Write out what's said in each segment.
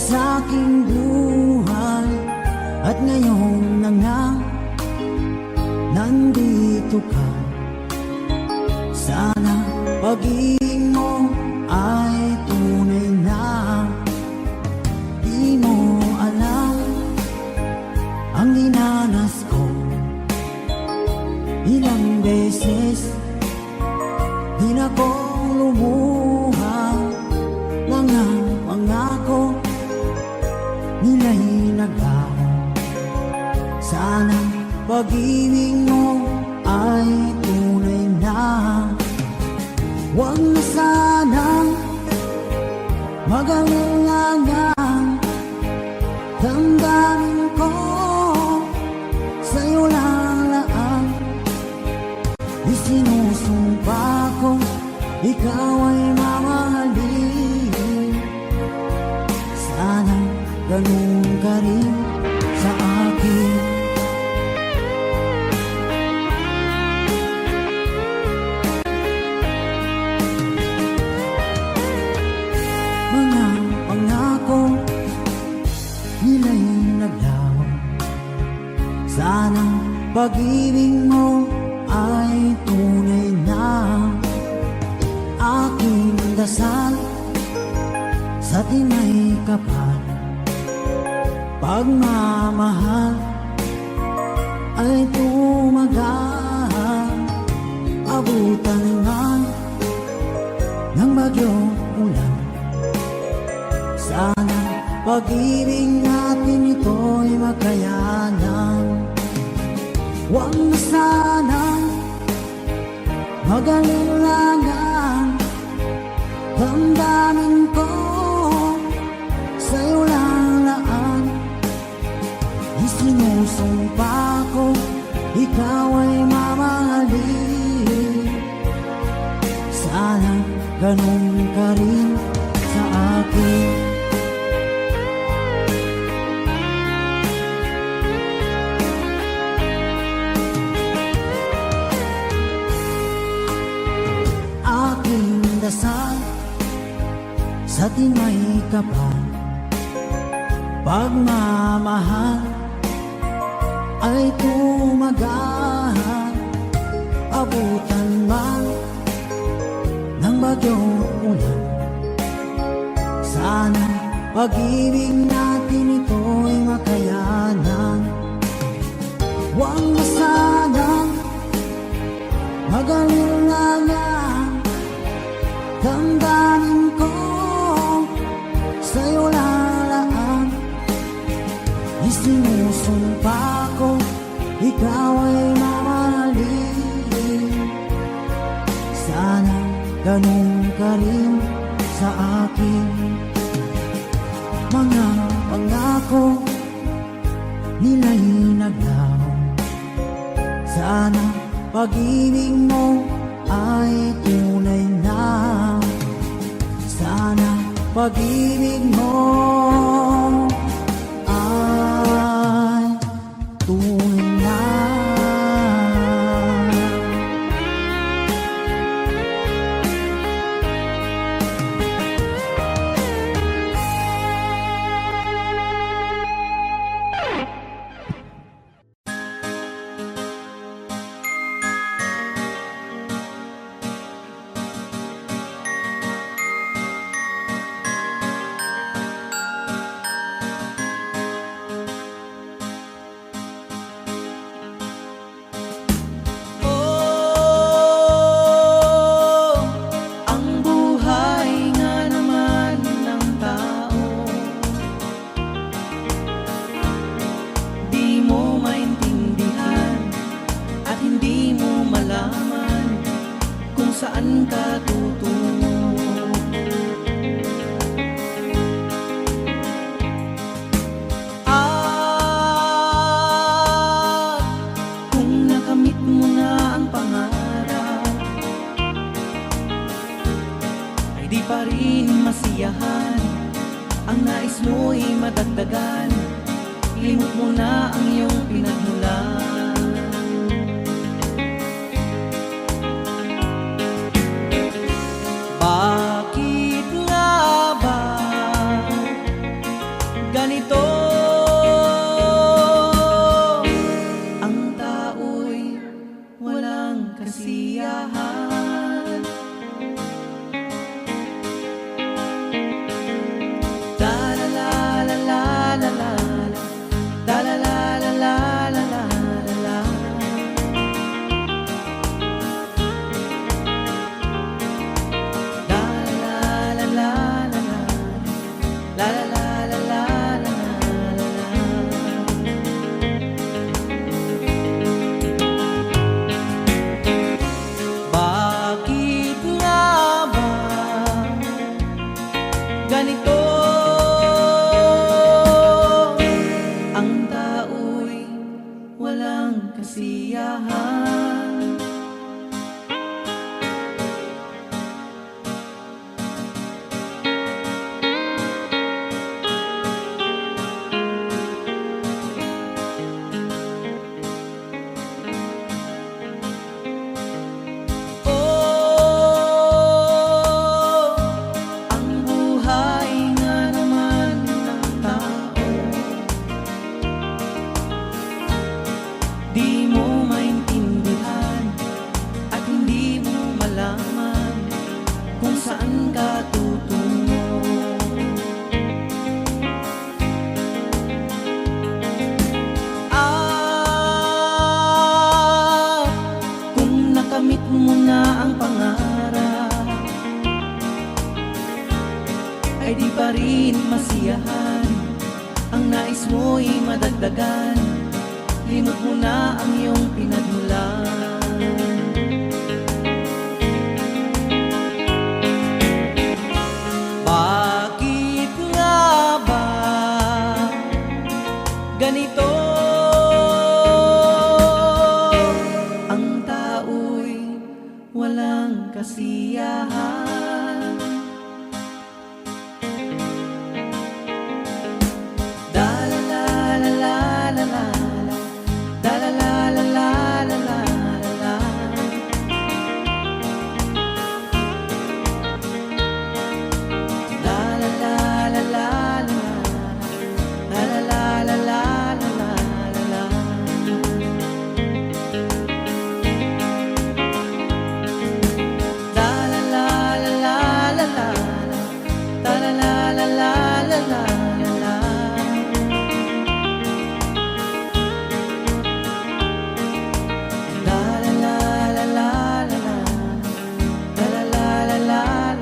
sa aking buhay. At ngayon na nga, nandito ka. Sana pag-ibig mo ay tunay na. Di mo alam ang dinanas ko. Ilang beses di na ko lumuha. Mga pangako nila'y naglaho. Sana pag-ibig mo ay tunay na. Huwag na sanang mag-alinlangan. Damdamin ko sa'yo lalaan. Isinusumpa ko ikaw ay mamahalin. Sana ganun ka rin sa akin. Mga pangako nila'y naglaho. Sana pag-ibig mo ay tunay na. Aking dasal sa tinay kapal, pagmamahal ay tumagal. Abutan man ng bagyong ulan. Sana pag-ibig natin ito'y makayanan. Huwag na sanang mag-alinlangan. Damdamin ko sa'yo lalaan. Isinusumpa ko ikaw ay mamahalin. Sana ganun ka rin sa akin. Aking dasal sa tinay kapal, pagmamahal ay tumagal. Abutan man ng bagyong ulan. Sana pag-ibig natin ito'y makayanan. Huwag na sanang mag-alinlangan. Damdamin ko sa'yo lalaan. Isinusumpa ko ikaw ay mamahalin. Sana ganun ka rin sa akin. Mga pangako nila'y naglaho. Sana pag-ibig mo ay tunay na. Sana pag-ibig mo ay tunay na. Saan ka tutungo? At kung nakamit mo na ang pangarap, ay di pa rin masiyahan. Ang nais mo'y madagdagan. Limot mo na ang iyong pinagmulan. Bakit nga ba ganito. Ang tao'y walang kasiyahan. La la la la la la la, la la la la la la la la. La la la la la la, la la la la la la la. Bakit nga ba ganito? Ang tao'y walang kasiyahan. Oh, ang buhay nga naman ng tao, di mo maintindihan at hindi mo malaman kung saan ka tutungo. At kung nakamit mo na ang pangarap, ay di pa rin masiyahan. Ang nais mo'y madagdagan, limot mo na ang iyong pinagmulan. Bakit nga ba ganito? Ang tao'y walang kasiyahan. Da la la la la la la, da la la la la la la la. La la la la la la, la la la la la la la. La la la la la la la, la la la la la la la la. La la la la la la la, la la la la la la la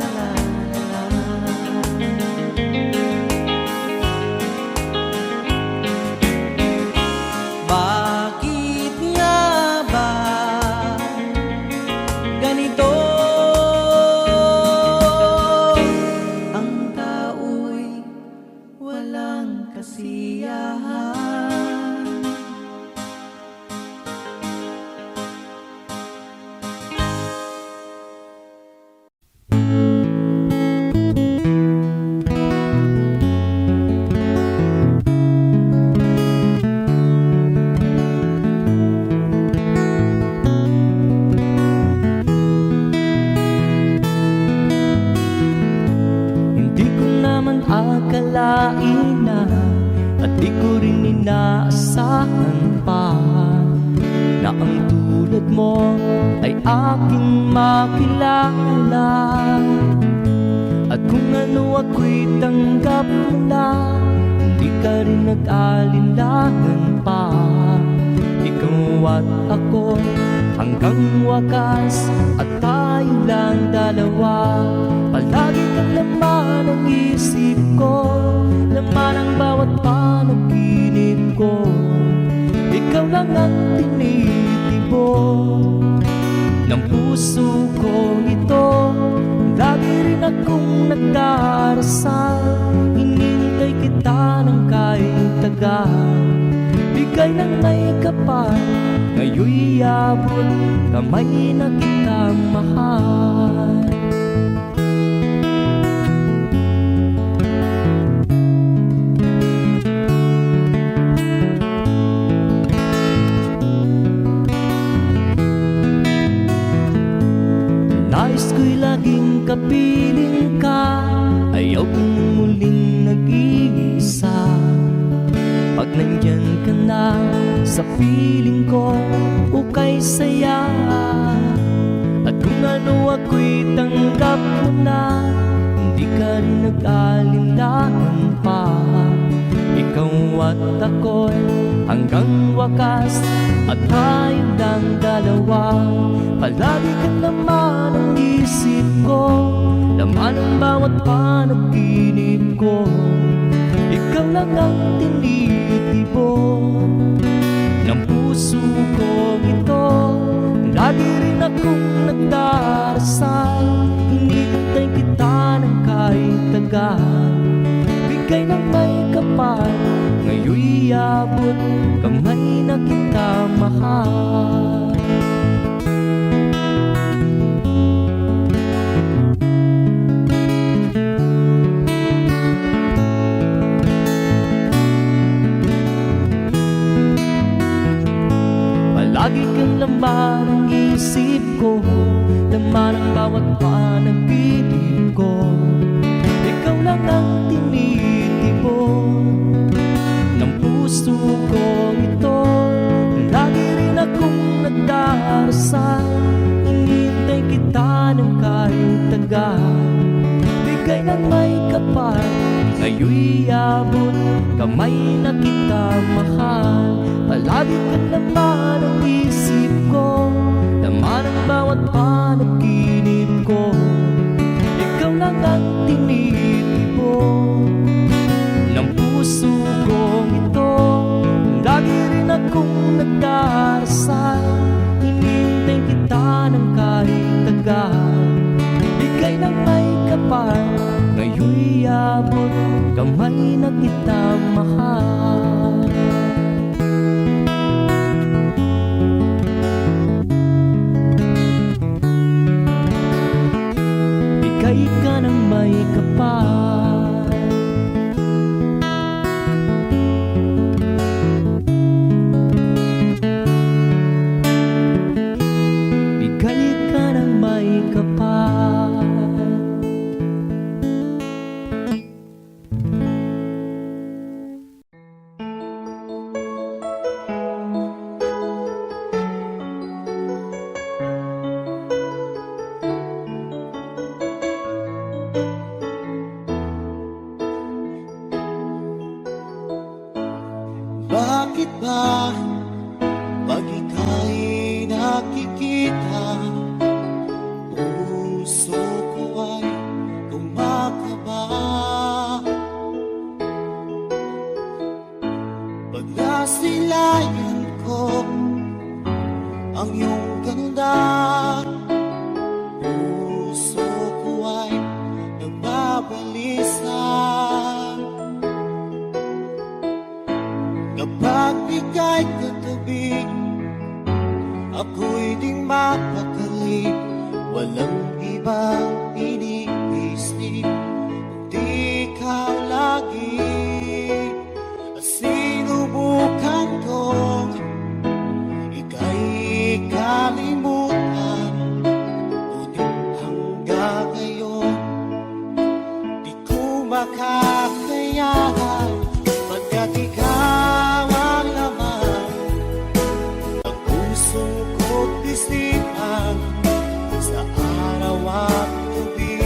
la. Bakit nga ba ganito? Ang tao'y walang kasiyahan. Hindi ko naman akalain na, at di ko rin inaasahan pa, na ang tulad mo ay aking makilala. At kung ano ako'y tanggap mo na, hindi ka rin nag-alinlangan pa. Ikaw at ako hanggang wakas, at tayo lang dalawa. Palagi kang laman ng isip ko, laman ang bawat panaginip ko. Ikaw lang ang tinitibok ng puso ko ito. Lagi rin akong nagdarasal, hinintay kita ng kahit tagal. Bigay ng may kapal, ngayon'y abot kamay na kitang mahal. Nais ko'y laging kapiling ka, ayaw kong muling nag-iisa. na sa piling ko ukay saya. At kung ano ako'y tanggap mo na, hindi ka rin nag-alinlangan pa. Ikaw at ako'y hanggang wakas, at tayong lang dalawa. Palagi ka naman ang isip ko, laman ang bawat panaginip ko. Ikaw lang ang tinitibok ng puso ko ito. Lagi rin akong nagdarasal, hinihintay kita ng kahit tagal. Bigay ng may kapal, ngayon'y abot kamay na kita mahal. Palagi kang laman ang isip ko, laman ang bawat panaginip ko. Ikaw lang ang tinitibok ng puso ko ito. Lagi rin akong nagdarasal, hinihintay kita ng kahit tagal. Bigay ng may kapal, ngayon'y abot kamay na kita mahal. Palagi ka naman ang isip ko, laman ang bawat panaginip ko. Ikaw lang ang tinitibok ng puso kong ito. Lagi rin akong nagdarasal, hinihintay kita ng kahit tagal. Bigay ng may kapal, ngayon'y abot kamay na kita mahal. Bigay ka ng may kapal, bigay ka ng may kapal. Bakit ba pag ika'y nakikita, puso ko ay kumakaba? Pag nasilayan ko ang iyong ganda, puso ko ay nagbabalisa. Kapag ika'y katabi, ako'y di mapakali. Walang ibang iniisip, kundi ikaw lagi. Sinubukan kong ika'y kalimutan, ngunit hanggang ngayon di ko makakayanan. Pagkat ikaw ang laman ng puso ko't isipan, sa araw at gabi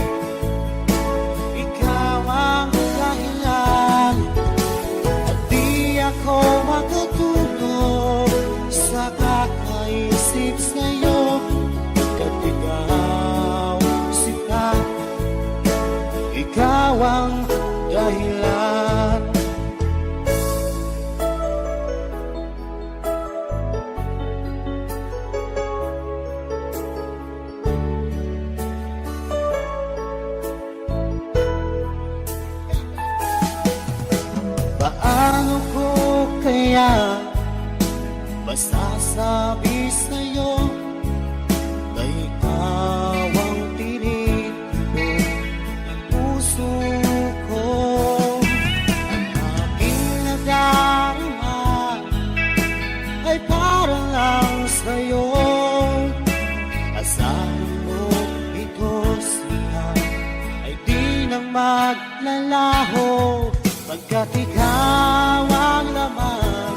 ikaw ang dahilan. At di ako makatulog sa kakaisip sa'yo, pagkat ikaw sita, ikaw ang dahilan. Paano ko kaya masasabi sa'yo na ikaw ang tinitibok ng puso ko? Ang aking nadarama ay para lang sa'yo. Asahan mo ito siya ay di nang maglalaho, pagkat ikaw ang laman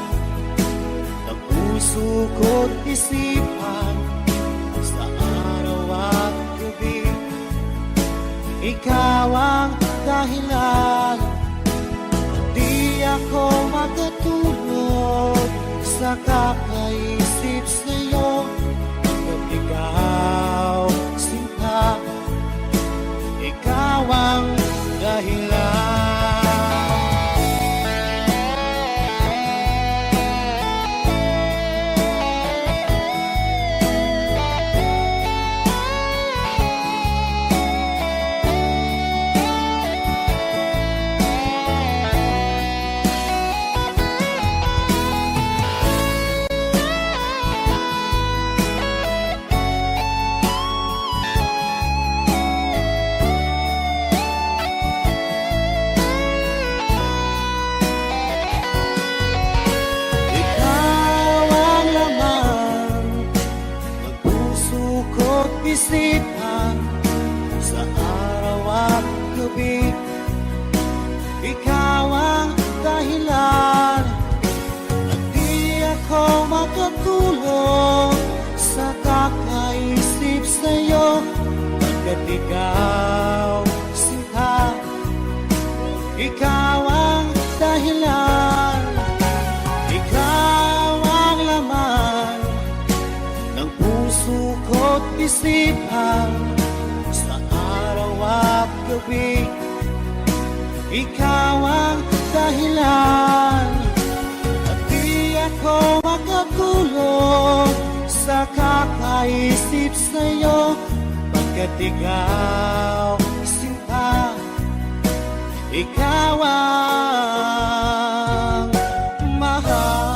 puso ko't isipan sa araw at gabi. Ikaw ang dahilan, di ako makatulog sa kakaisip sa'yo. Pagkat ikaw, sinta, ikaw ang dahilan. Isipan sa araw at gabi. Ikaw ang dahilan at di ako makatulog sa kakaisip sa'yo. Pagkat ikaw, sinta, ikaw ang dahilan. Ikaw ang laman ng puso ko't isipan sa araw at gabi. Ikaw ang dahilan at di ako makatulog sa kakaisip sa'yo. Pagkat ikaw, sinta, ikaw ang mahal.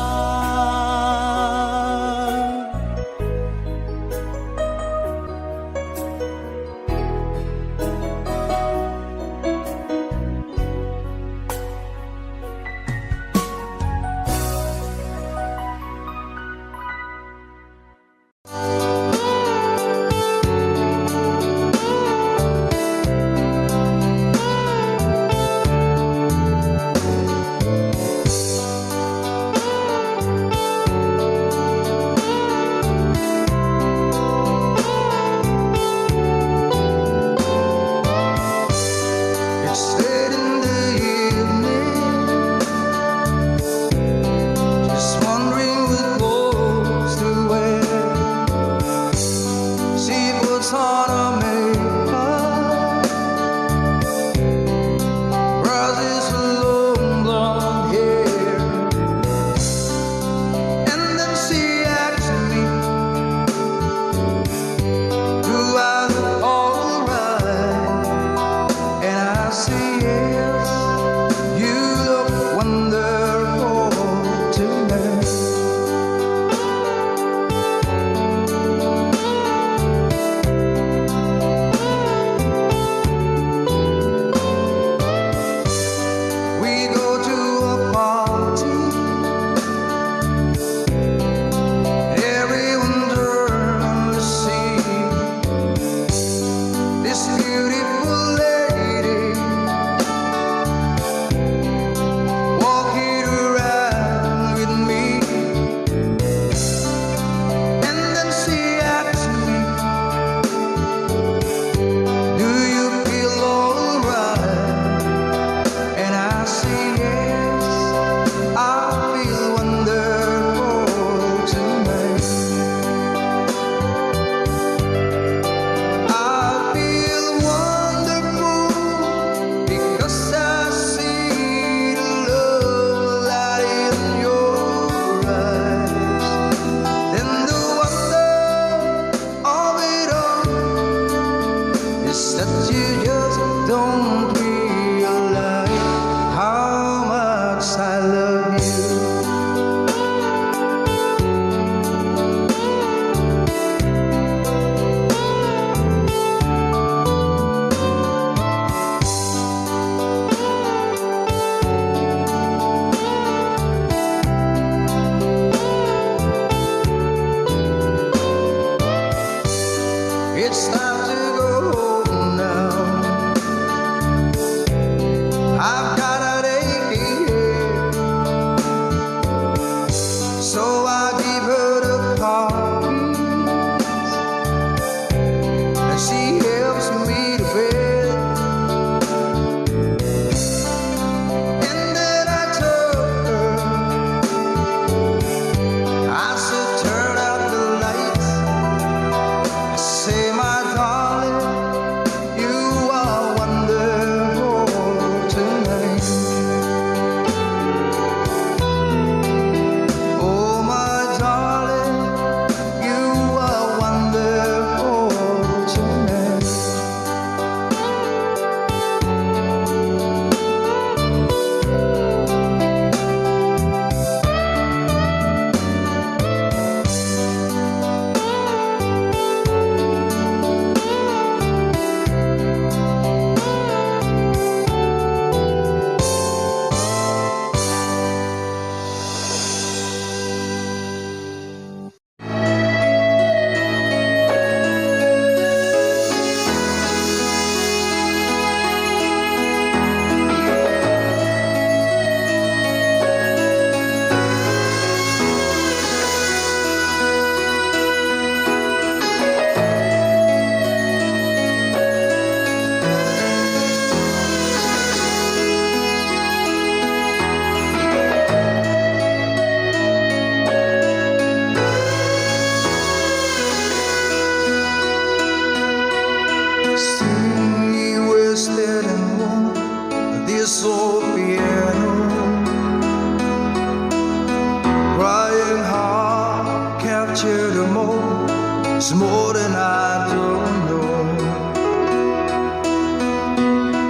It's more than I don't know.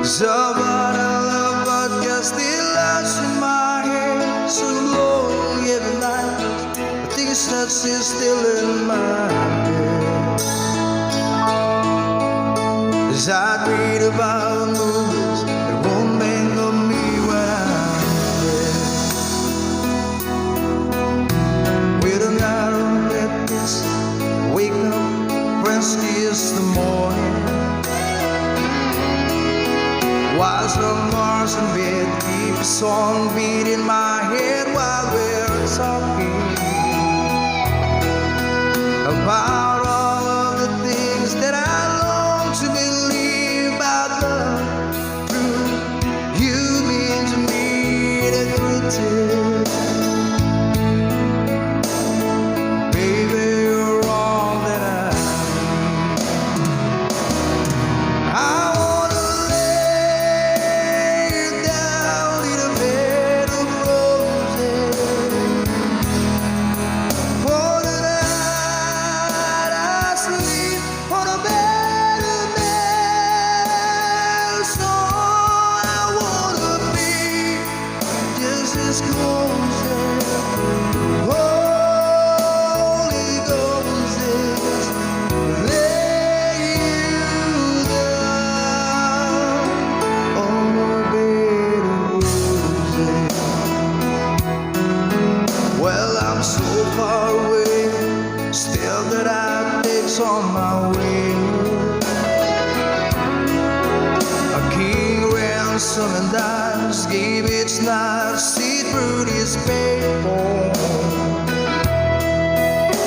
Somebody I love but gets still lies in my head. So long every night, I think it's not still in my head. As I read about the movies that won't think of me when I'm dead. With an arrow that kiss, wake up, friends kiss the morning. While some Mars in bed, keep a song beat in my head while we're talking about all of the things that I long to believe about love. True, you mean to me the truth. Baby, you're all that I need. I wanna lay you down in a bed of roses. For the night I sleep on a bed of nails. So I wanna be just as close as Holy Ghost is. Lay you down on a bed of roses. Well, I'm so far away, still that I takes on my way. A king ransom and dimes gave its knife, see through this paper.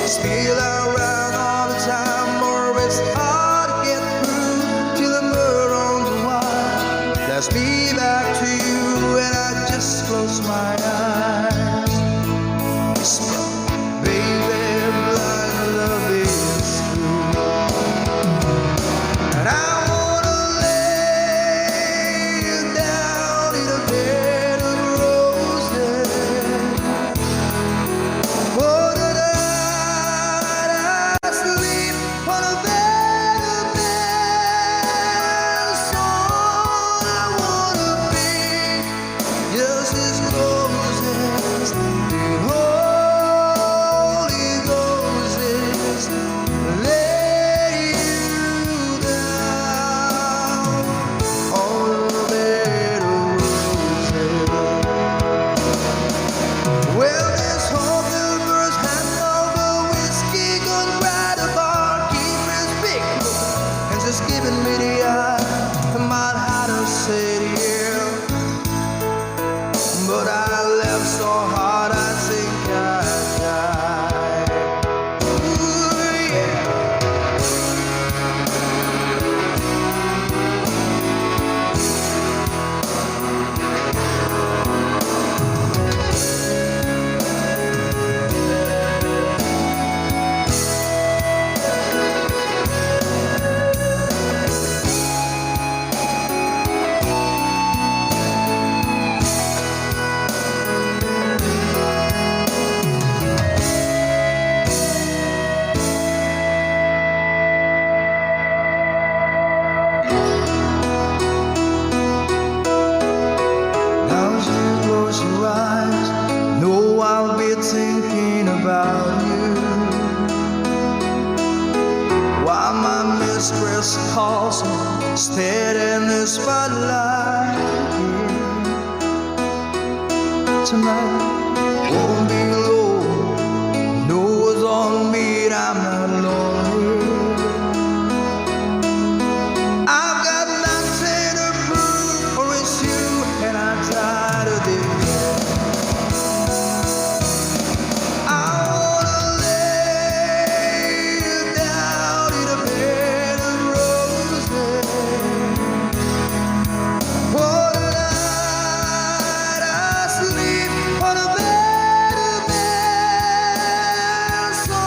Still I run all the time, or it's hard to get through till the murder on the wire. Let's be back to you, and I just close my eyes. Whisper, baby, blind love is true. And I wanna lay you down in a bed of roses. For the night I sleep on a bed of nails. So I wanna be just as close as the Holy Ghost is. Lay you down on a bed of roses. Well, there's hope the first hand over whiskey, gone by the barkeeper's big look, and just giving me the eye. I might have to say yeah, but I left so hard I think I died. Ooh, yeah. Now as you close your eyes, know I'll be thinking about you. While my mistress calls me, stead in the spotlight. Tonight won't be low, no one's on me, I'm not lonely. I've got nothing to prove, for it's you, and I'm tired of this. I wanna lay you down in a bed of roses. For the night I sleep on a bed of nails. So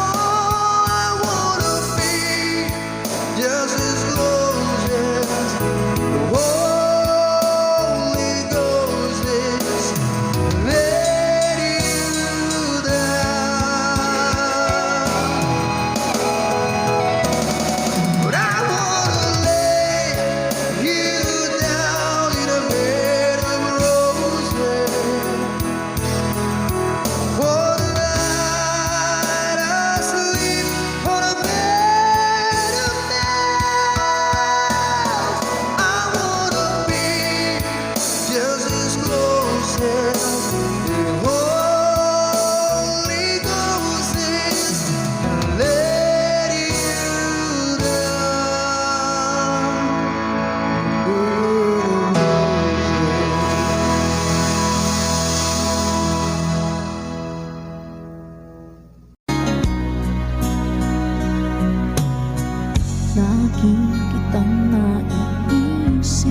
lagi kitang naiisip.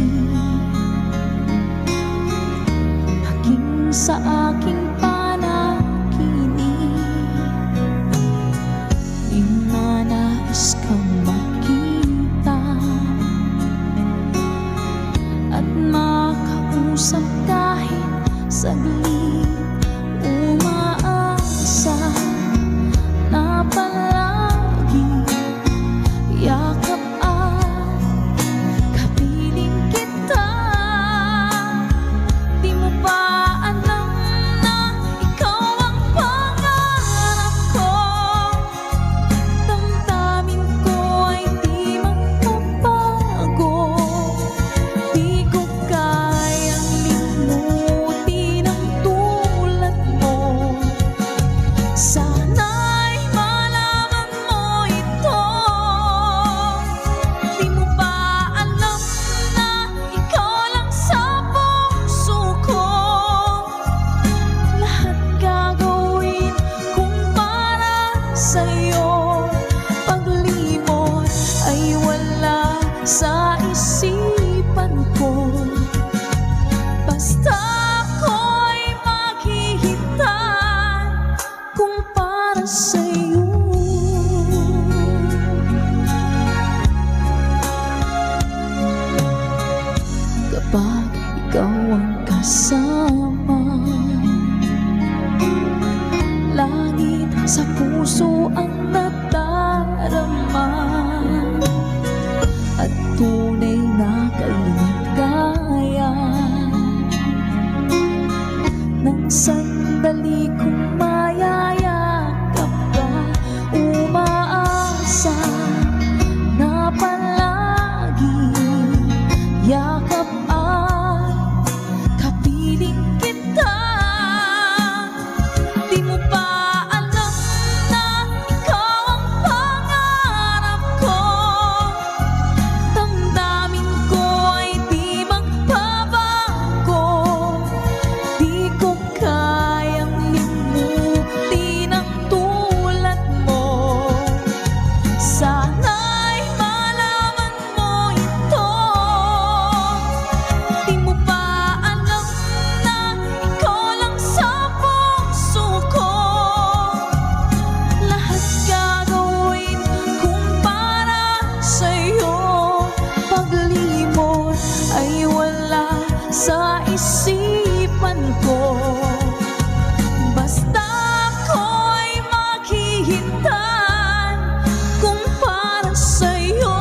Hanggang sa aking panaginip, ninanais kang makita at makausap kahit saglit. Umaasa na palagi yakap at kapiling kita. Di mo ba alam na ikaw ang pangarap ko? Damdamin ko ay di magbabago. Di ko kayang limutin ang tulad mo. Sana'y malaman mo ito. Di mo ba alam na ikaw lang sa puso ko? Lahat gagawin kung para sa'yo. Paglimot ay wala sa isipan ko. Basta ako'y maghihintay kung para sa'yo. Kapag ikaw ang kasama, langit sa puso ang nadarama at tunay na kaligaya. Nang sandali kong mayayakap ka, umaasa na palagi yakap at kapiling kita. Di mo ba alam na ikaw ang pangarap ko? Damdamin ko ay di magbabago. Di ko kayang limutin ang tulad mo. Sana'y malaman mo ito. Di mo ba alam na ikaw lang sa puso ko? Lahat gagawin kung para sa'yo. Paglimot ay wala sa isipan ko. Basta ako'y maghihintay kung para sa'yo.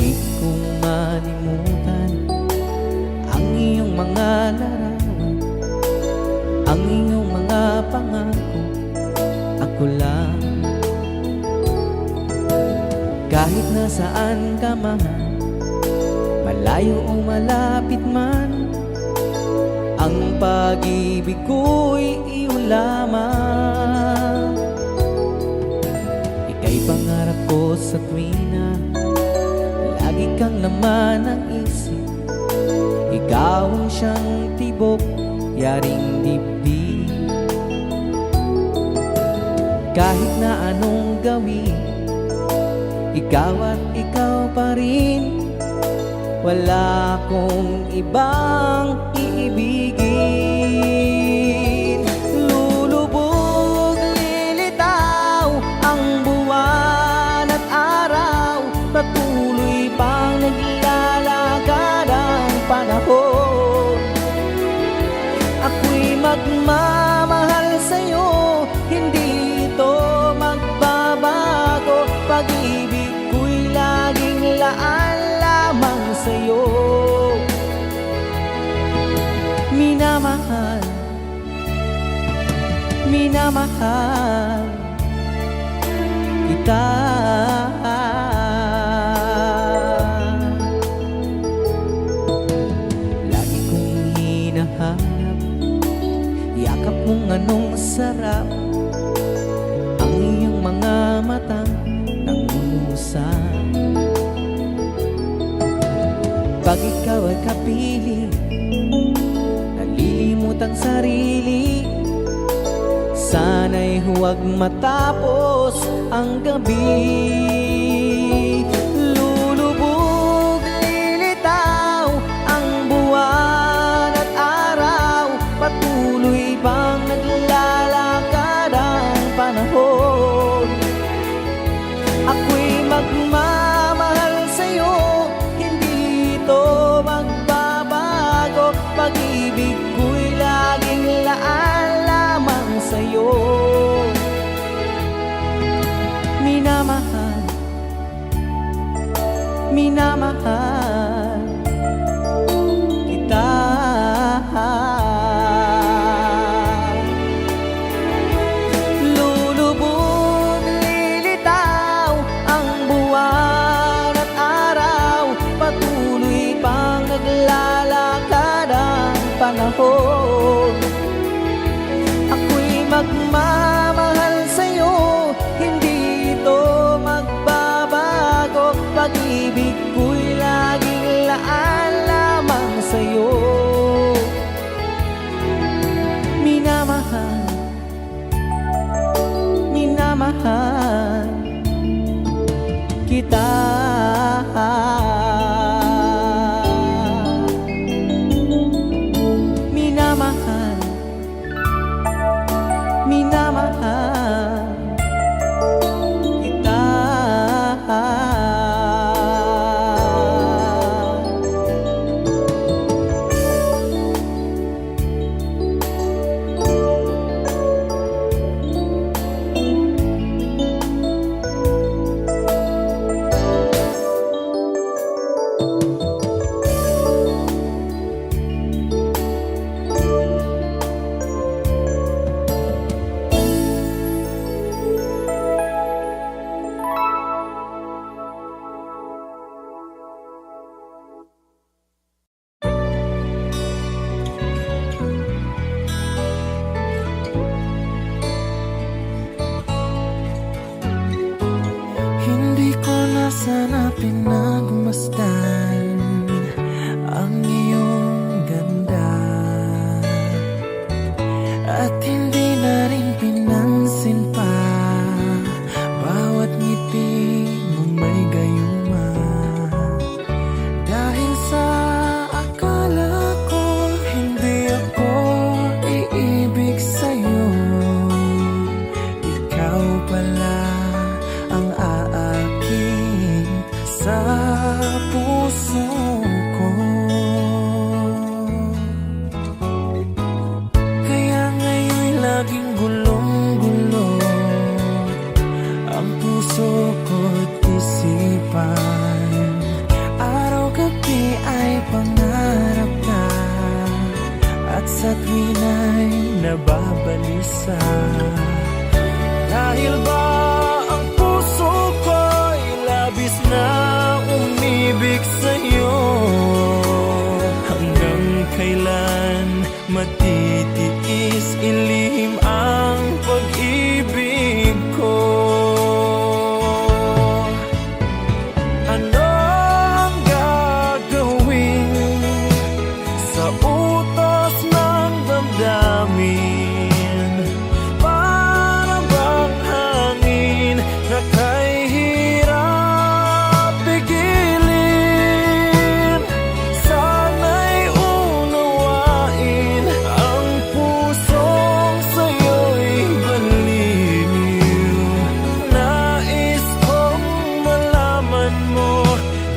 Di ko malimutan ang iyong mga larawan, ang iyong mga pangako. Ako lang, kahit nasaan ka man, malayo o malapit man, ang pag-ibig ko'y iyong lamang. Ika'y pangarap ko sa tuwina, lagi kang laman ng isip. Ikaw ang siyang tibok, yaring dibdib. Kahit na anong gawin, ikaw at ikaw pa rin. Wala akong ibang iibigin. Lulubog, lilitaw ang buwan at araw, patuloy pang naglalakad ang panahon. Ako'y magmamahal sa'yo, hindi ito magbabago. Pag-ibig ko'y laging laan lamang sa'yo. Minamahal, minamahal kita. Lagi kong hinahanap yakap mong anong sarap, ang iyong mga matang nangungusap. Pag ikaw ay kapili, nalilimot ang sarili. Sana'y huwag matapos ang gabi. Lulubog, lilitaw ang buwan at araw, patuloy bang naglalakad ang panahon. Ako'y magmamahal sa'yo, hindi ito magbabago. Pag-ibig ko'y laging laan lamang sa'yo. Minamahal, minamahal kita. Lulubog, lilitaw ang buwan at araw, patuloy pang naglalakad ang panahon. Ako'y magmamahal sa'yo, hindi ito magbabago. Pag-ibig ko'y laging laan lamang sa'yo. Minamahal, minamahal kita. Minamahal, minamahal kita. Hindi ko na sana pinagmasdan ang iyong ganda, at hindi na rin pinansin pa bawat ngiti mong may gayuma. Dahil sa akala ko hindi ako iibig sa'yo, ikaw pala ang aaking sa puso ko. Kaya ngayon'y laging gulong-gulo ang puso ko't isipan. Araw-gabi ay pangarap ka, at sa tuwina'y nababalisa. Dahil ba ang puso ko'y labis na umibig sa'yo? Hanggang kailan matitiis ilihim ang pag-ibig ko? Ano ang gagawin sa utos ng damdamin? Para bang hangin na kay hirap pigilin? Sana'y unawain ang pusong sa'yo'y baliw. Nais kong malaman mo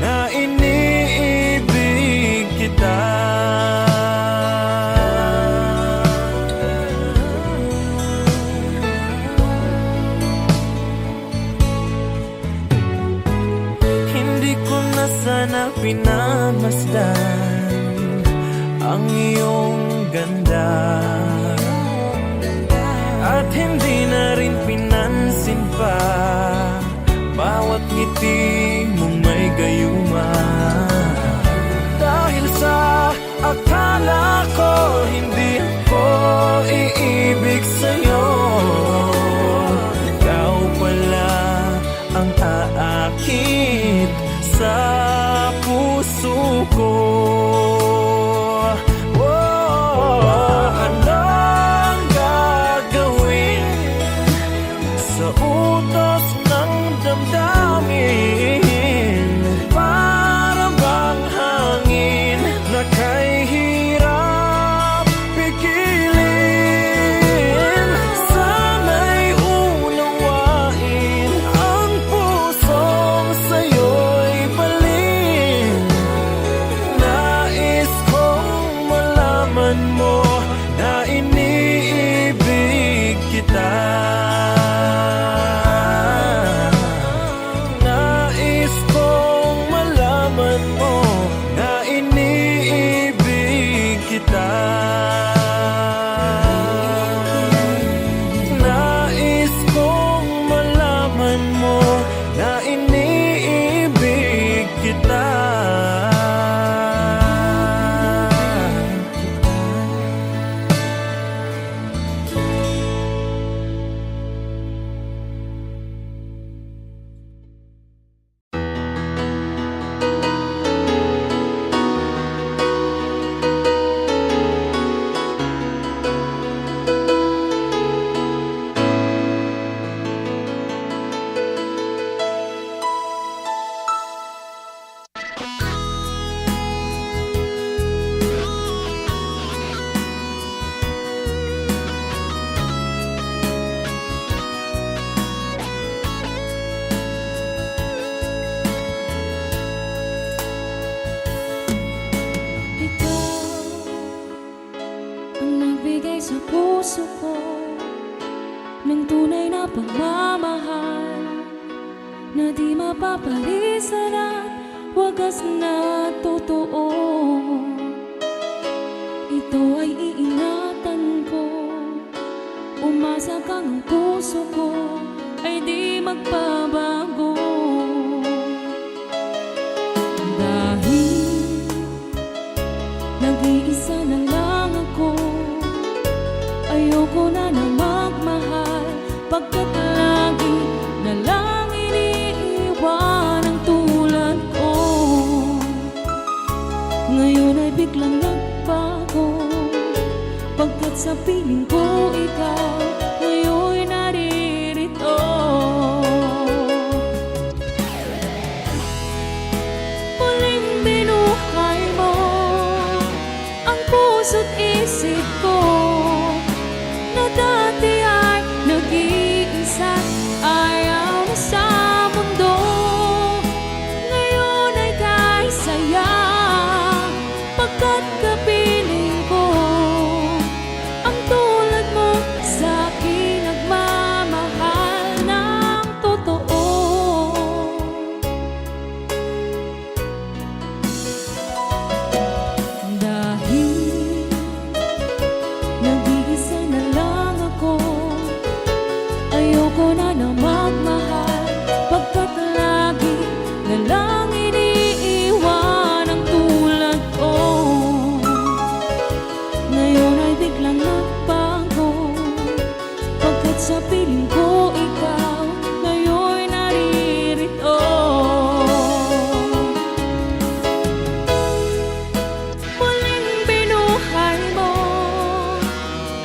na iniibig kita. Hindi ko na sana pinagmasdan ang iyong ganda, at hindi na rin pinansin pa bawat ngiti mong may gayuma. Dahil sa akala ko hindi ako iibig sa'yo, ikaw pala ang aakit sa puso ko. Anong gagawin sa utos ng damdamin? Para bang hangin na kay hirap pigilin. Sana'y unawain ang pusong sa'yo'y balin. Nais kong malaman mo na iniibig kita. Nais kong malaman mo na iniibig kita. Nais kong malaman mo na iniibig kita. Ikaw ang nagbigay sa puso ko ng tunay na pagmamahal na di mapapalisan at wagas na totoo. Ito ay iingatan ko, umasa kang ang puso ko ay di magbabago. Dahil nag-iisa na lang ako, ayoko na na magmahal, pagkat lagi na lang iniiwan ang tulad ko. Ngayon ay biglang nagbago, pagkat sa piling ko ikaw ngayon naririto. Muling binuhay mo ang puso't isip ko na dati ay nag-iisa't ayaw na sa mundo. Ngayon ay kay saya, pagkat kapiling ko ang tulad mo sa akin nagmamahal ng totoo. Dahil nag-iisa na lang ako, ayoko na na magmahal, pagkat lagi na lang iniiwan ang tulad ko. Ngayon ay biglang nagbago, pagkat sa piling ko ikaw ngayon naririto. Muling binuhay mo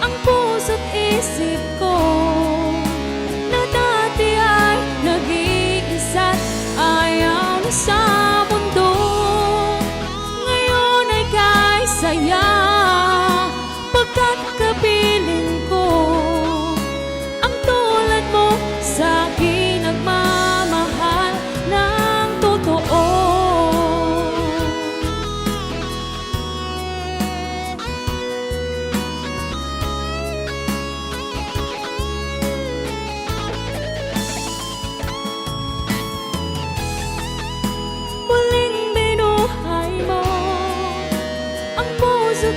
ang puso't isip ko na dati ay nag-iisa't ayaw na sa mundo. Ngayon ay kay saya, pagkat kapiling ko ang tulad mo sa akin nagmamahal ng totoo. Muling binuhay mo ang puso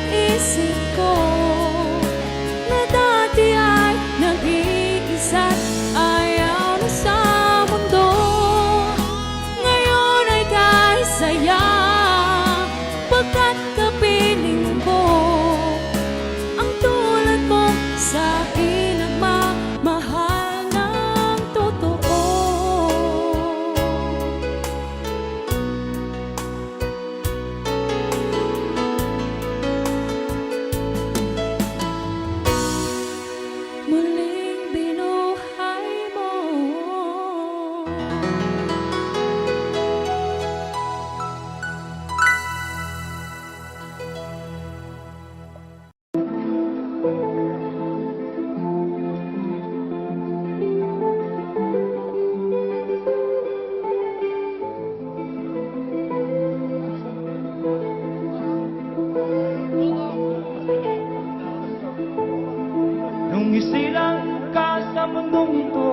mundong ito,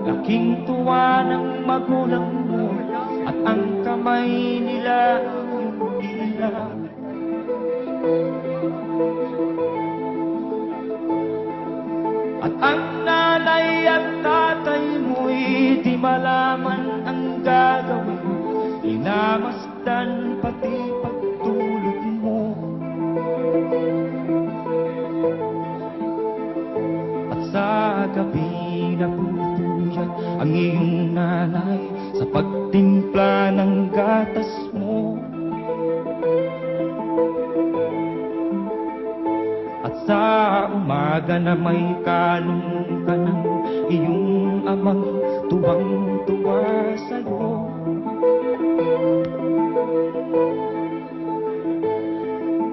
laking tuwa ng magulang mo, at ang kamay nila yung ilaw. At ang nanay at tatay mo'y di malaman ang gagawin, inamasdan pati pagtulog mo. At sa gabi napupuyat ang iyong nanay sa pagtimpla ng gatas mo. At sa umaga na may kalong ka ng iyong amang tuwang-tuwa sa'yo.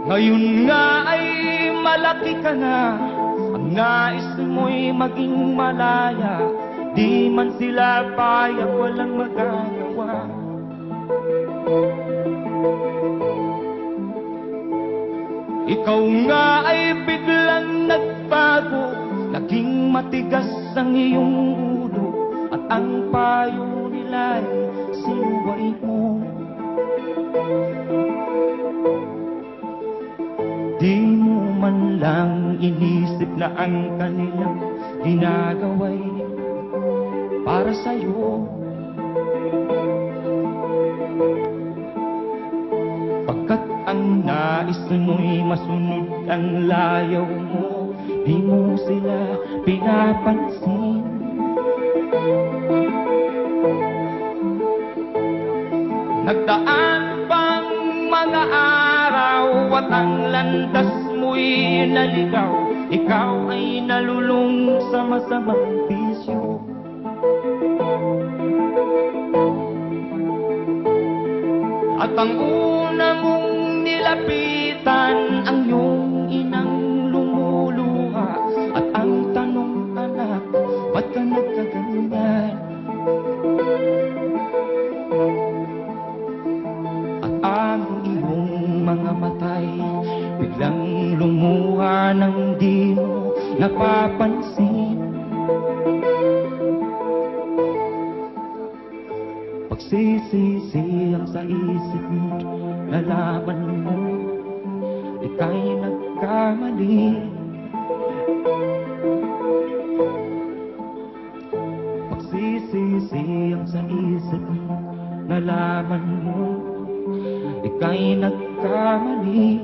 Ngayon nga ay malaki ka na, ang nais mo'y maging malaya, di man sila payag, walang magagawa. Ikaw nga ay biglang nagbago, naging matigas ang iyong ulo, at ang payo nila'y sinuway mo. Di mo man lang inisip na ang kanilang ginagawa'y para sa'yo. Pagkat ang nais mo'y masunod ang layaw mo, di mo sila pinapansin. Nagdaan pang mga araw at ang landas mo'y naligaw, ikaw ay nalulung sa masamang bisyo. At ang una mong nilapitan ang iyong inang lumuluha, at ang tanong, anak, ba't ka nagkaganyan? At ang iyong mga matay biglang lumuha nang di mo napapansin. Pagsisisi ang sa isip mo, nalaman mo ika'y nagkamali. Pagsisisi ang sa isip mo, nalaman mo ika'y nagkamali.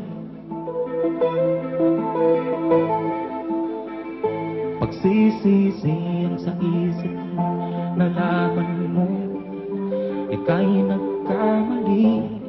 Pagsisisi ang sa isip mo, nalaman mo ika'y nagkamali.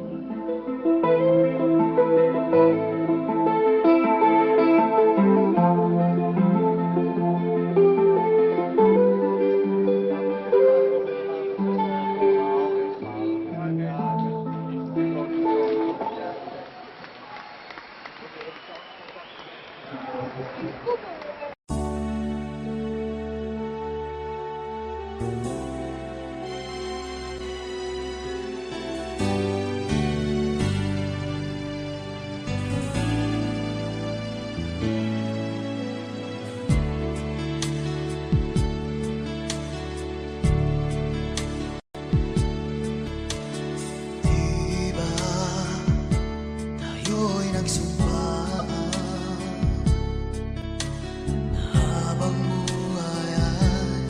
Diba tayo'y nagsumpaan na habang buhay ay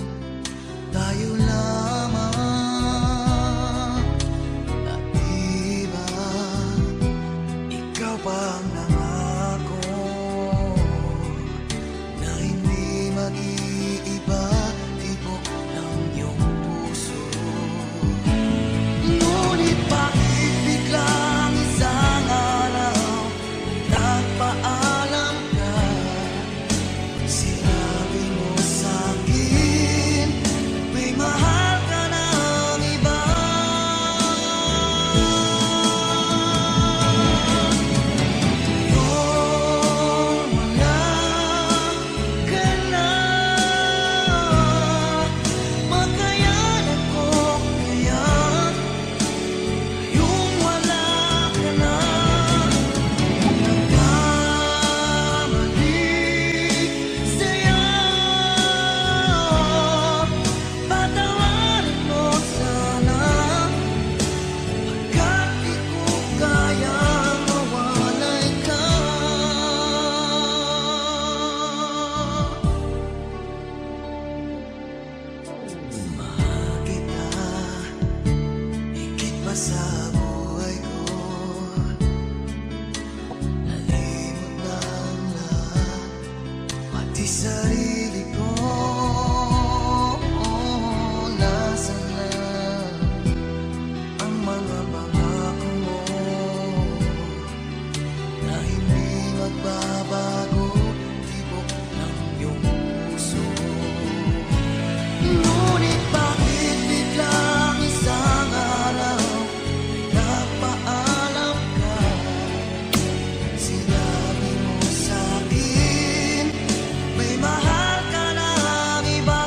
tayo lamang? At diba ikaw pa ang nangako na hindi mag-iiba, tibok ng iyong puso. Ngunit bakit biglang isang araw nagpaalam ka? Sinabi mo sa'kin may mahal ka ng iba. di sarili ko. Nasaan na ang mga pangako mo na hindi magbabago, tibok ng iyong puso? Ngunit bakit biglang isang araw nagpaalam ka? Sinabi mo sa'kin may mahal ka ng iba.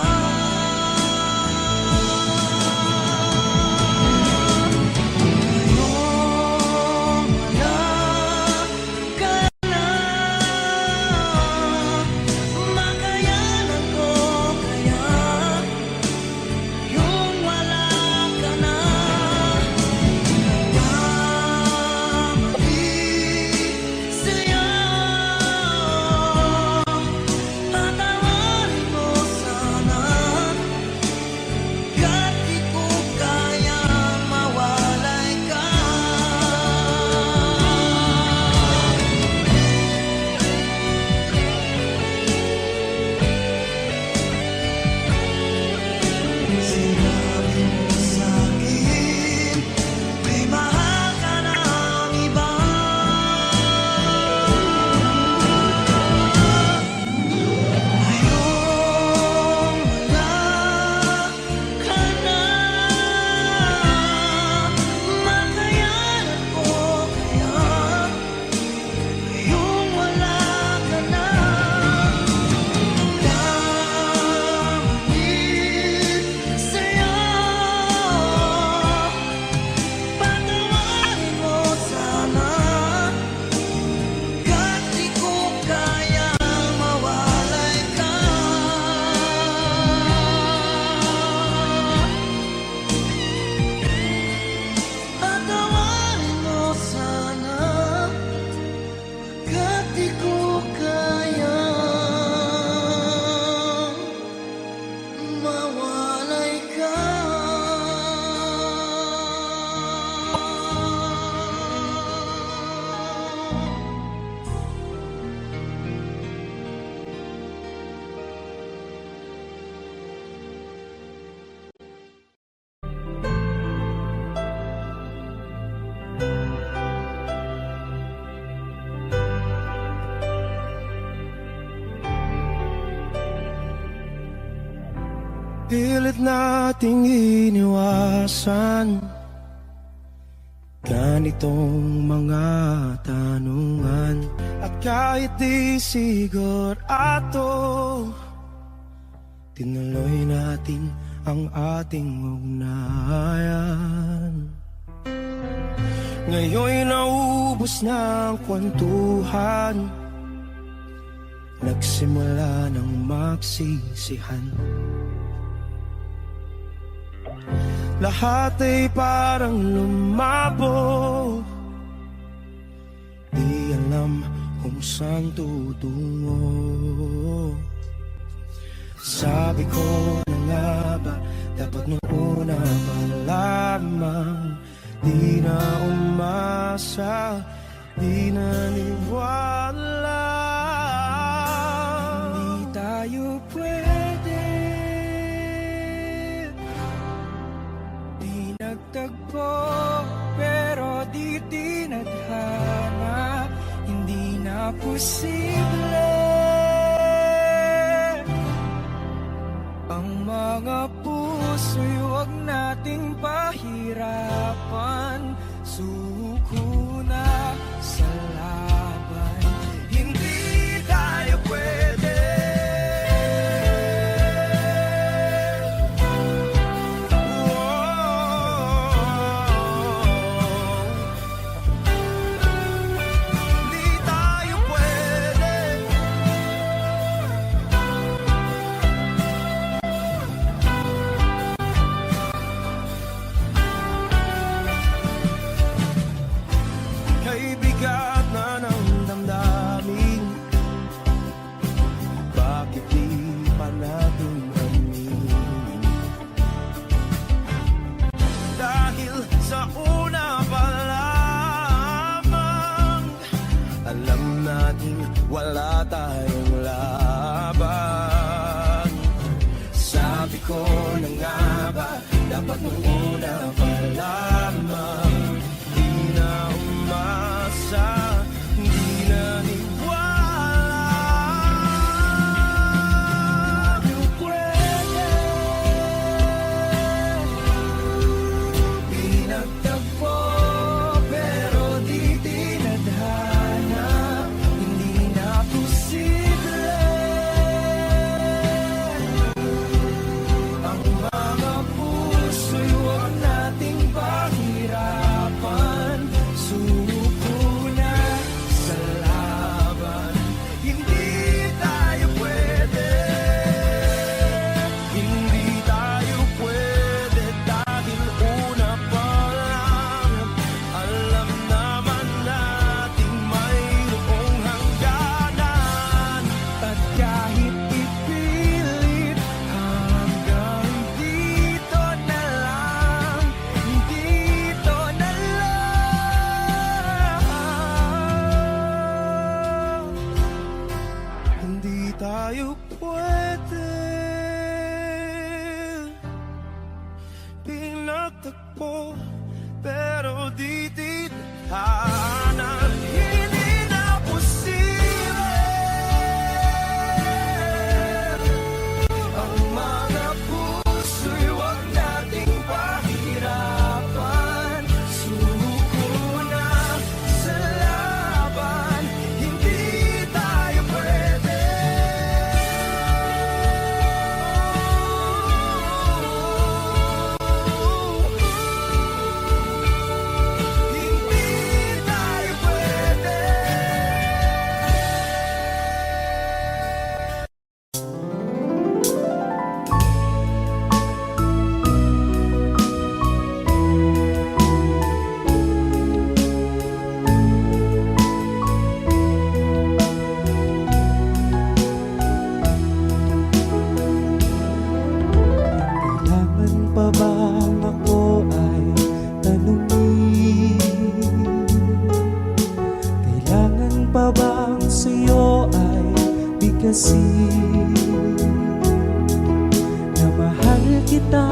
Ngayon wala ka na, makayanan ko kaya yung wala ka na. Nagkamali sa'yo, patawarin mo sana, kahit di ko kayang mawalay ka. Sinabi mo sa'kin may mahal ka ng iba. Ngayong wala ka na, makayanan ko kaya ngayong wala ka na. Nagkamali sa'yo, patawarin mo sana, kahit di ko kayang mawalay ka. Patawarin mo sana, kahit di ko kayang mawalay ka. Pilit nating iniwasan ganitong mga tanungan. At kahit di sigurado, tinuloy natin ang ating ugnayan. Ngayon'y naubos na ang kwentuhan, nagsimula ng magsisihan. Lahat ay parang lumabo, di alam kung saan tutungo. Sabi ko na nga ba, dapat nung una pa lamang di na umasa, di naniwala. Hindi tayo pwede, di nagtagpo, pero di tinadhana, hindi na posible ang mga puso'y huwag nating pahirapan. Suko na sa laban, hindi tayo pwede. Hindi tayo pwede. Kay bigat na ng damdamin, bakit di pa natin aminin? Dahil sa una pa lamang, alam natin wala tayong laban. dapat nung una pa lamang. Di na umasa, di na niwala. Yung pwede pinagtagpo pero di tinadhana. Hindi na posible ang mga puso'y huwag nating pahirapan. Suko na sa laban. Hindi tayo pwede. Hindi tayo pwede dahil una pa lang alam naman natin mayroong hangganan. At kahit ipilit hanggang dito na lang, dito na lang. Hindi tayo pwede pinagtagpo pero di tinadhana. Hindi na posible ang mga puso'y huwag nating pahirapan. Suko na sa laban. Hindi tayo pwede. Hindi tayo pwede. Kailangan pa bang ako ay tanungin? Kailangan pa bang sa'yo ay bigkasin? Na mahal kita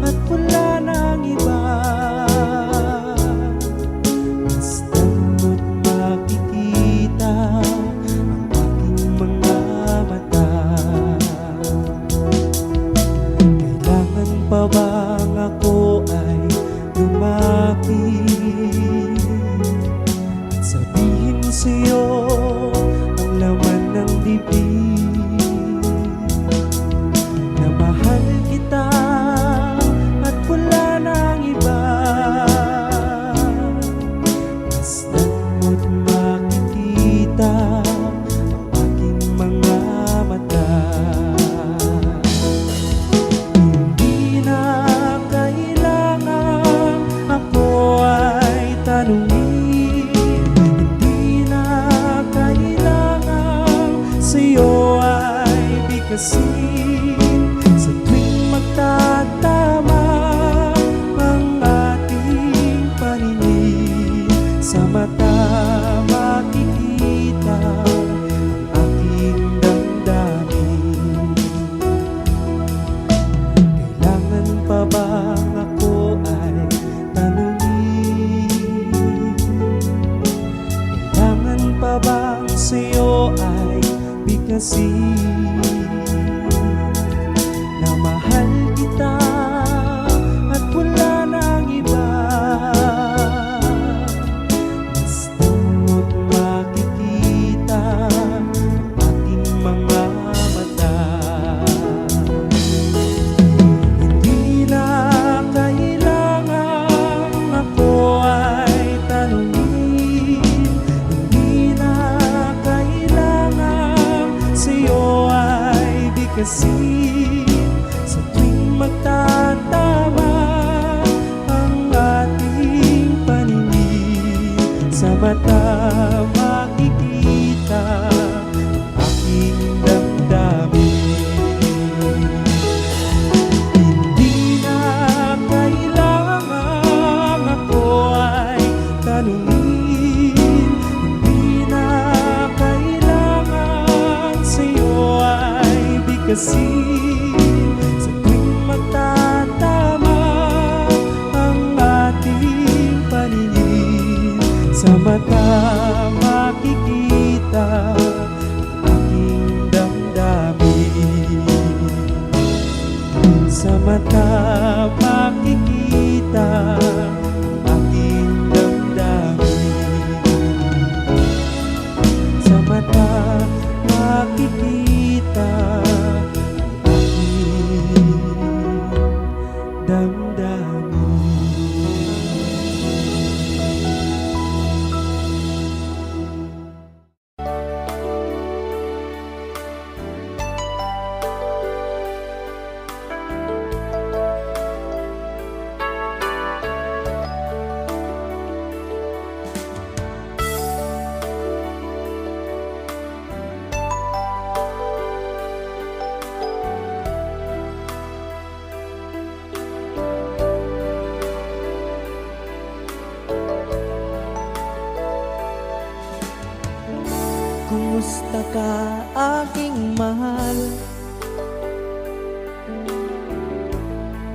at wala nang iba. Basta't mo't makikita ang aking mga mata. Kailangan pa bang ako ay lumapit at sabihin sa'yo ang laman ng bibig? Na mahal kita at wala nang iba. Basta't mo't makikita ang aking mga mata. Hindi na kailangan ako ay tanungin. Hindi na kailangan sa'yo ay bigkasin. Sa tuwing magtatama ang ating paningin, sa mata makikita ang aking damdamin. Kailangan pa bang ako ay tanungin? Kailangan pa bang sa'yo ay bigkasin? Na mahal kita at wala nang iba. Basta't mo't makikita ang aking mga mata. Hindi na kailangan ako ay tanungin. Hindi na kailangan sa'yo ay bigkasin. Sa tuwing magtatama ang ating paningin, sa mata makikita ang aking damdamin. Hindi na kailangan ako ay tanungin. Hindi na kailangan sa'yo ay bigkasin. Sa tuwing magtatama makikita aking damdamin. Sa mata makikita aking damdamin. Sa mata makikita aking damdamin. Kumusta ka, aking mahal?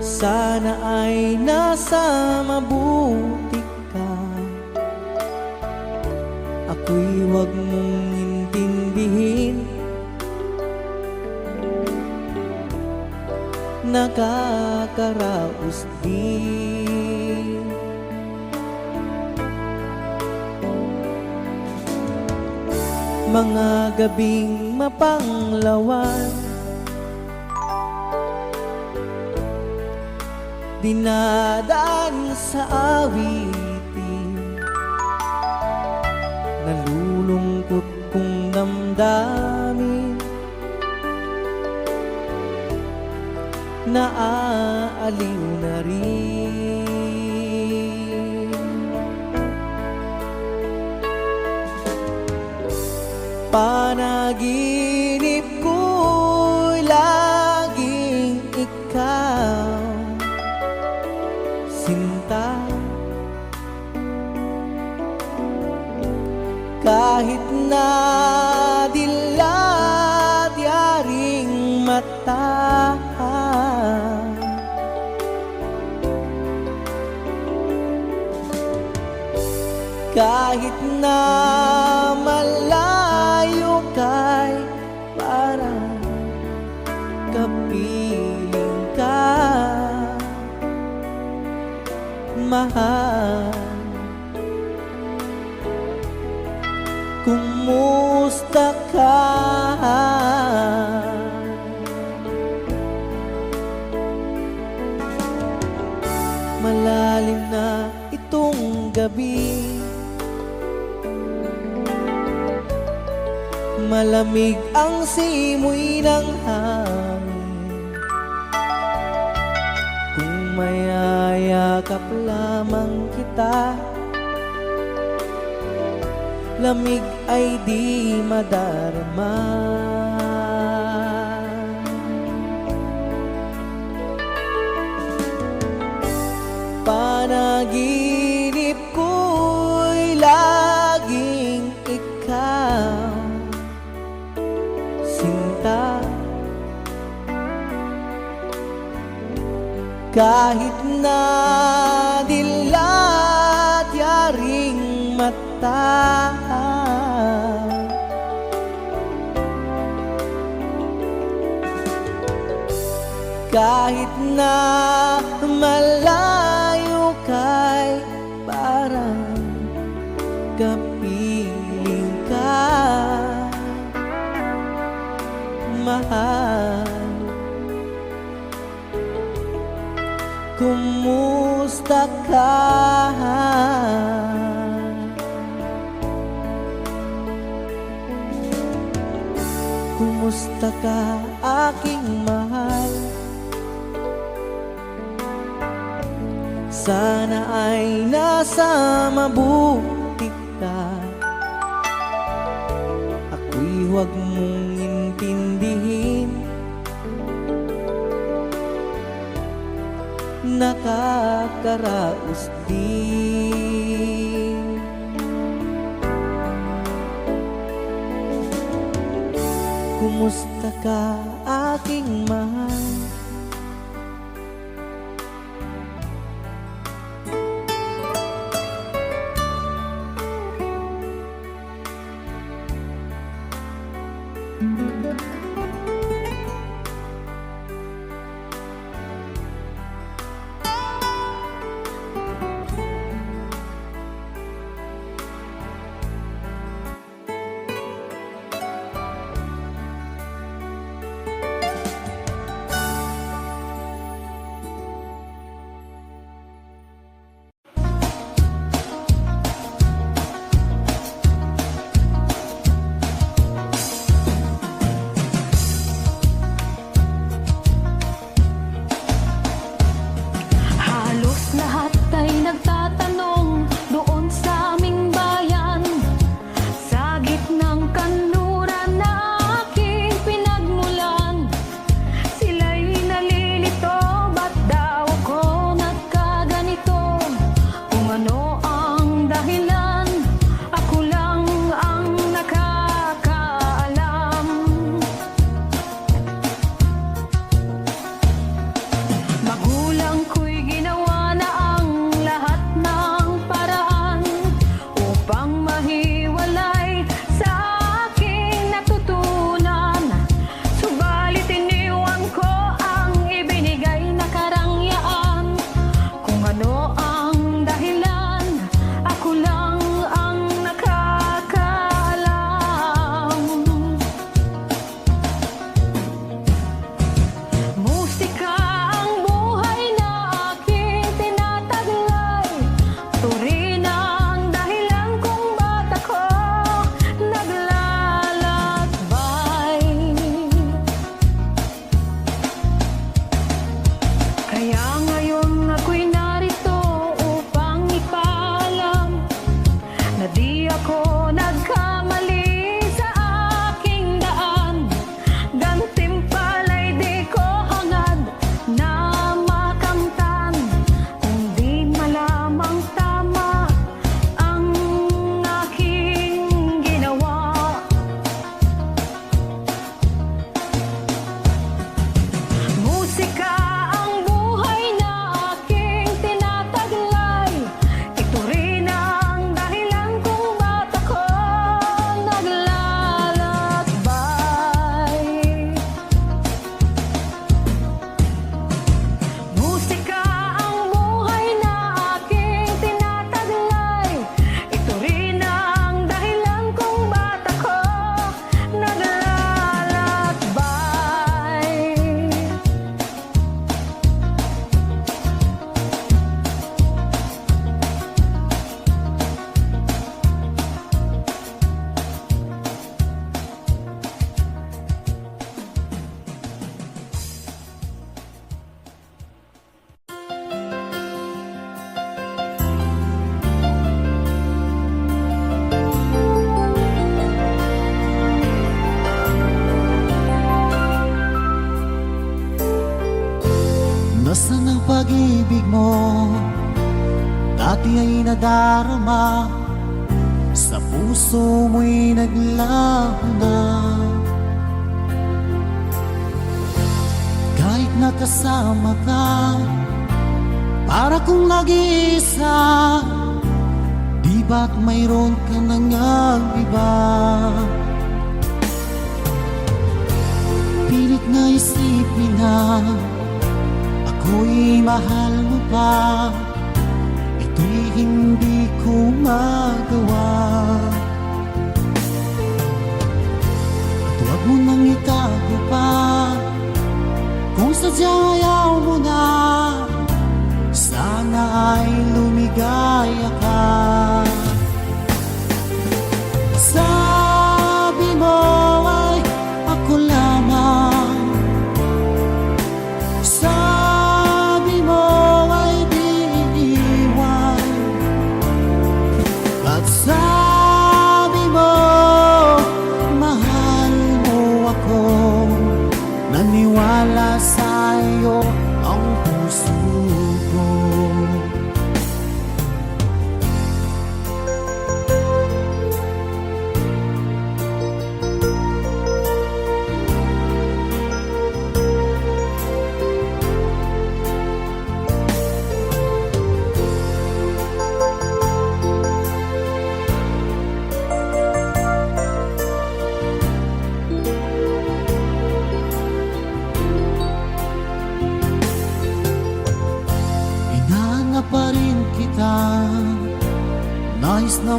Sana ay nasa mabuti ka. Ako'y huwag mong intindihin. Nakakaraos din. Mga gabing mapanglawan, dinadaan sa awitin. Nalulungkot kong damdamin, naaaliw na rin. Panaginip ko'y laging ikaw, sinta. Kahit na dilat yaring mata, kahit na malayo kay parang kapiling ka, mahal. Kumusta ka? Malalim na itong gabi, malamig ang simoy ng hangin. Kung mayayakap lamang kita, lamig ay di madarama. Panaginip ko'y laging ikaw, sinta. Kahit na dilat yaring mata, kahit na malayo kay parang kapiling ka, mahal. Kumusta ka? Kumusta ka, aking mahal? Sana ay nasa mabuti ka. Ako'y huwag mong intindihin. Nakakaraos din. Kumusta ka, aking mahal? Halos lahat ay nagtatanong doon sa aming bayan, sa gitnang kanluran na aking pinagmulan. Sila'y nalilito, ba't daw ako nagkaganito? Kung ano ang dahilan, ako lang ang nakakaalam. Magulang ko'y ginawa na ang lahat ng paraan upang mahiwalay sa aking natutunan. Subalit iniwan ko ang ibinigay na karangyaan. Kung ano ang dahilan, ako lang ang nakakaalam. Musika ang buhay na aking tinataglay. Turin ang dahilan kung ba't ako naglalakbay. Kaya ngayon ako'y narito upang ipaalam na di ako nagkamali sa aking daan. Gantimpala'y di ko hangad na makamtan, kung di malamang tama ang aking ginawa. Musika ang buhay na aking tinataglay. Ito rin ang dahilan kung ba't ako naglalakbay. Musika ang buhay na aking tinataglay. Ito rin ang dahilan kung ba't ako naglalakbay. Nasaan ang pag-ibig mo? Dati ay nadarama, sa puso mo'y naglaho na. Kahit nakasama ka, para kong nag-iisa. Di ba't mayroon ka nang iba? Pilit na isipin na ako'y mahal mo pa. Ito'y hindi ko magawa. At huwag mo nang itago pa, kung sadyang ayaw mo na. Sana ay lumigaya ka. Sabi mo ay ako lamang. Sabi mo ay di iiwan. At sabi mo mahal mo ako. Naniwala sa iyo ang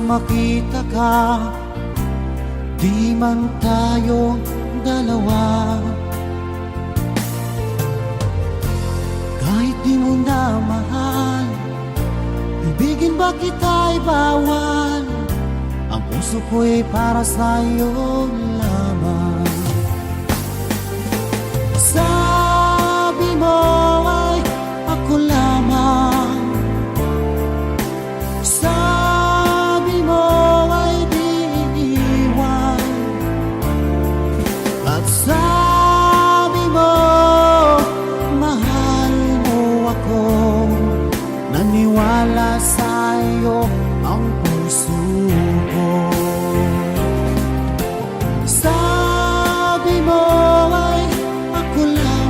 makita ka, di man tayo dalawa. Kahit di mo na mahal, ibigin ba kita'y bawal? Ang puso ko'y para sa'yo lamang. Sabi mo ay ako lamang, sabi mo ay di iiwan, at sabi mo mahal mo ako. Naniwala sa'yo ang puso ko. Sabi mo ay ako lang,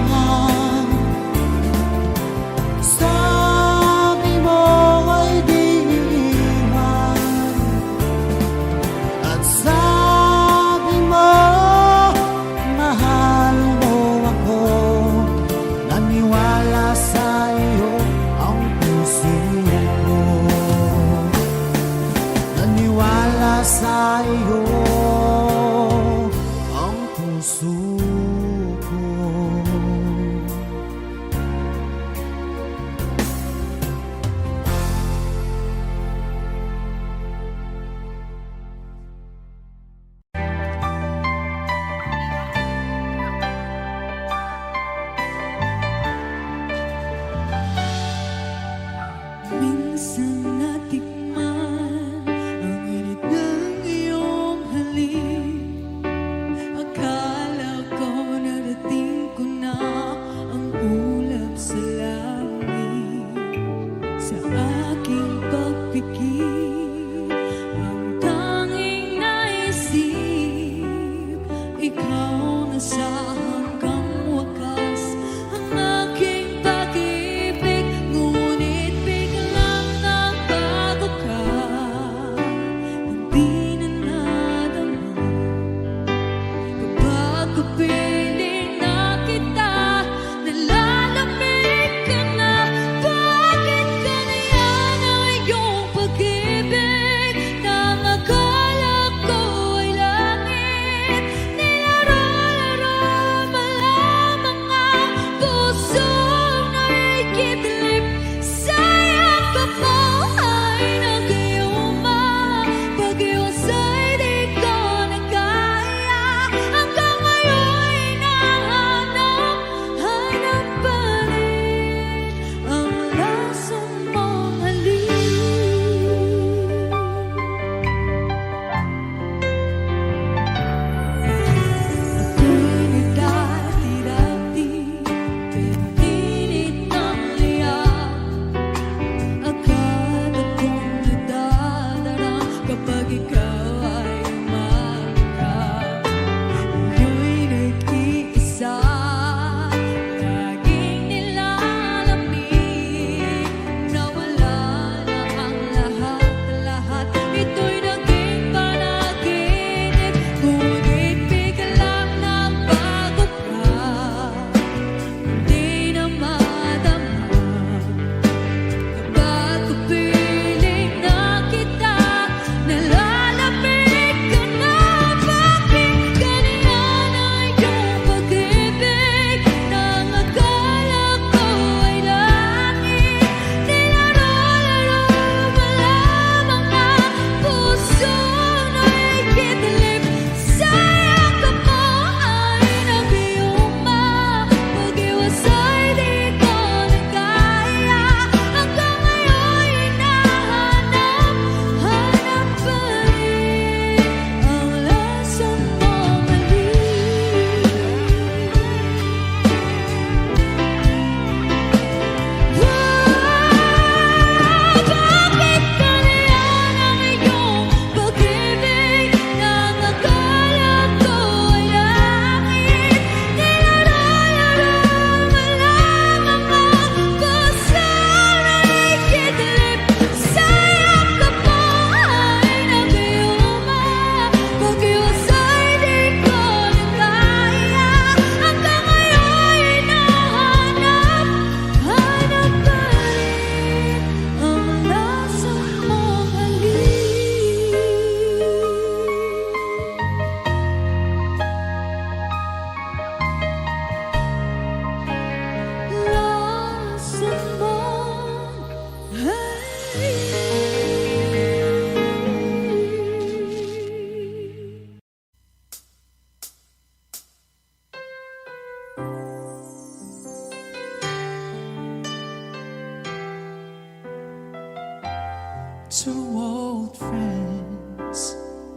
Two old friends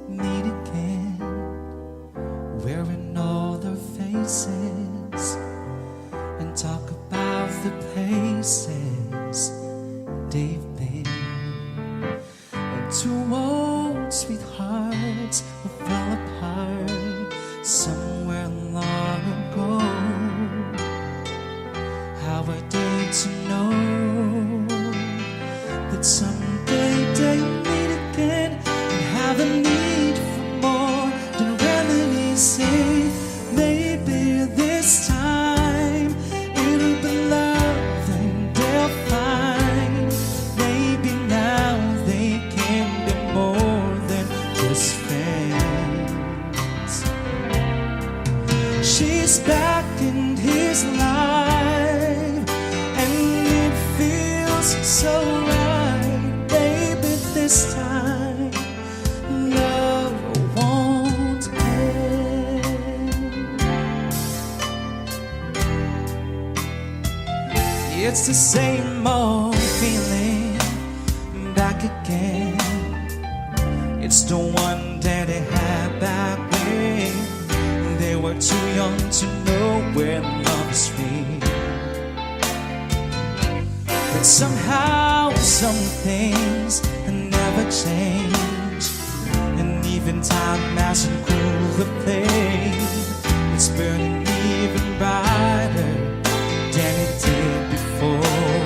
meet again, wearing all their faces, and talk about the places they've been. And two old sweethearts who fell apart somewhere long ago. How are they to know that someday they meet again and have a need for more than remedies? Say maybe this time it'll be love and they'll find. Maybe now they can be more than just friends. She's back in his life and it feels so right. Baby, this time love won't end. It's the same old feeling back again. It's the one that they had back when they were too young to know where love is real. But somehow some things never change, and even time hasn't cooled the flame. It's burning even brighter than it did before.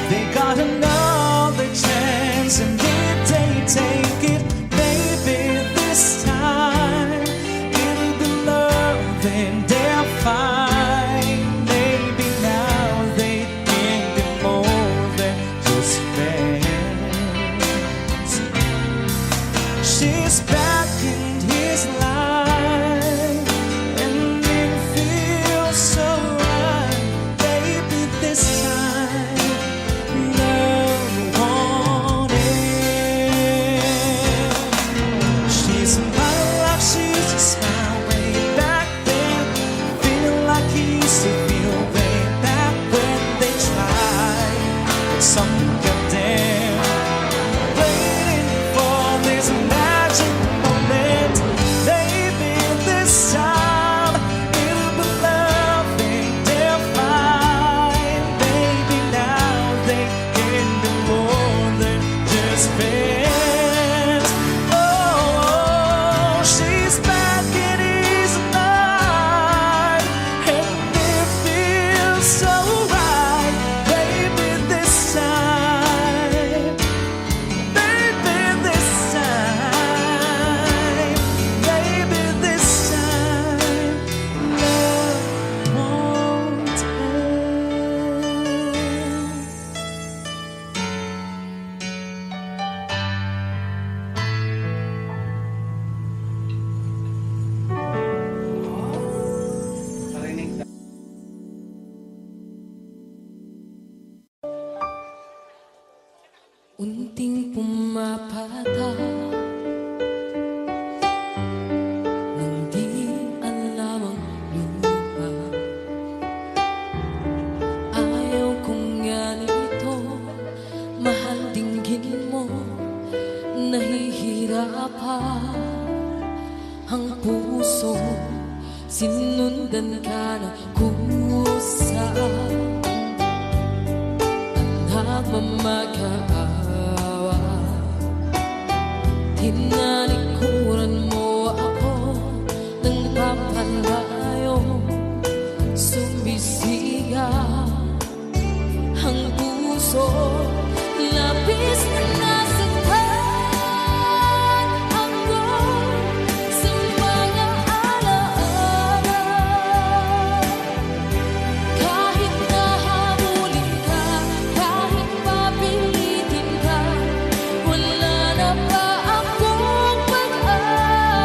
They got another chance, and if they take it, baby, this time it'll be love and they'll find. Maybe now they can be more than just friends. She's back in his life and it feels so right. Baby, this time love won't end. She's in my life, she's just my way back then. Feel like he used to feel way back when they tried, but something kept them waiting for this magic moment. Maybe this time it'll be love and they'll find. Baby, now they can be more than just friends. Oh, she's back in his life and it feels so right. Baby, this time, baby, this time, baby, this time, love won't end. Unting pumapata nang di alam ang lupa. Ayaw kong ganito, mahal dinggin mo. Nahihirapan ang puso, sinundan ka ng kusa. Ang nagmamakaawa, tinalikuran mo ako ng papalayo. Sumisigaw ang puso, labis na nasaktan ako sa mga alaala. Kahit nahabulin ka, kahit papilitin ka, wala na ba akong pag-asa?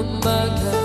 mamaga